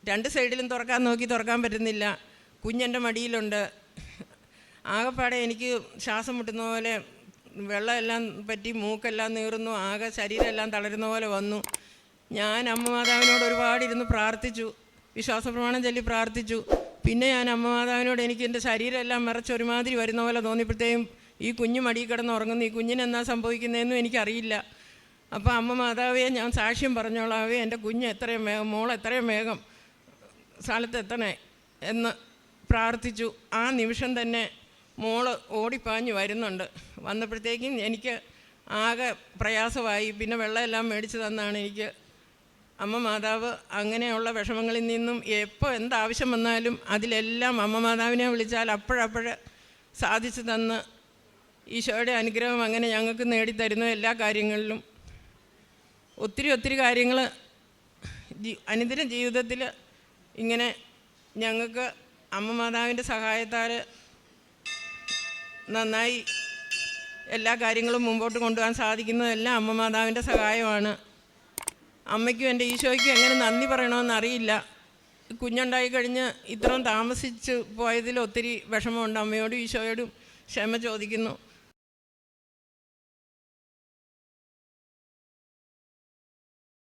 രണ്ട് സൈഡിലും തുറക്കാൻ നോക്കി തുറക്കാൻ പറ്റുന്നില്ല. കുഞ്ഞെൻ്റെ മടിയിലുണ്ട്. ആകെപ്പാടെ എനിക്ക് ശ്വാസം മുട്ടുന്ന പോലെ, വെള്ളമെല്ലാം പറ്റി മൂക്കെല്ലാം നീറുന്നു, ആകെ ശരീരമെല്ലാം തളരുന്ന പോലെ വന്നു. ഞാൻ അമ്മ മാതാവിനോട് ഒരുപാടിരുന്ന് പ്രാർത്ഥിച്ചു, വിശ്വാസപ്രമാണം ചൊല്ലി പ്രാർത്ഥിച്ചു. പിന്നെ ഞാൻ അമ്മ മാതാവിനോട്, എനിക്ക് എൻ്റെ ശരീരമെല്ലാം വിറച്ചൊരുമാതിരി വരുന്ന പോലെ തോന്നിയപ്പോഴത്തേക്കും ഈ കുഞ്ഞ് മടിയിൽ കിടന്ന് ഉറങ്ങുന്നു, ഈ കുഞ്ഞിനെന്നാ സംഭവിക്കുന്നതെന്നും എനിക്കറിയില്ല. അപ്പോൾ അമ്മ മാതാവേ, ഞാൻ സാക്ഷ്യം പറഞ്ഞോളാവേ, എൻ്റെ കുഞ്ഞ് എത്രയും വേഗം, മോൾ എത്രയും വേഗം സ്ഥലത്തെത്തണേ എന്ന് പ്രാർത്ഥിച്ചു. ആ നിമിഷം തന്നെ മോള് ഓടിപ്പാഞ്ഞ് വരുന്നുണ്ട്. വന്നപ്പോഴത്തേക്കും എനിക്ക് ആകെ പ്രയാസമായി. പിന്നെ വെള്ളമെല്ലാം മേടിച്ച് തന്നാണ് എനിക്ക് അമ്മ മാതാവ് അങ്ങനെയുള്ള വിഷമങ്ങളിൽ നിന്നും എപ്പോൾ എന്താവശ്യം വന്നാലും അതിലെല്ലാം അമ്മ മാതാവിനെ വിളിച്ചാൽ അപ്പോഴപ്പോഴ് സാധിച്ചു തന്ന് ഈശോയുടെ അനുഗ്രഹം അങ്ങനെ ഞങ്ങൾക്ക് നേടിത്തരുന്നു. എല്ലാ കാര്യങ്ങളിലും ഒത്തിരി കാര്യങ്ങൾ അനുദിന ജീവിതത്തിൽ ഇങ്ങനെ ഞങ്ങൾക്ക് അമ്മ മാതാവിൻ്റെ സഹായത്താൽ നന്നായി എല്ലാ കാര്യങ്ങളും മുമ്പോട്ട് കൊണ്ടുപോകാൻ സാധിക്കുന്നതെല്ലാം അമ്മ മാതാവിൻ്റെ സഹായമാണ്. അമ്മയ്ക്കും എൻ്റെ ഈശോയ്ക്കും എങ്ങനെ നന്ദി പറയണമെന്നറിയില്ല. കുഞ്ഞുണ്ടായി കഴിഞ്ഞ് ഇത്രയും താമസിച്ച് പോയതിൽ ഒത്തിരി വിഷമമുണ്ട്. അമ്മയോടും ഈശോയോടും ക്ഷമ ചോദിക്കുന്നു.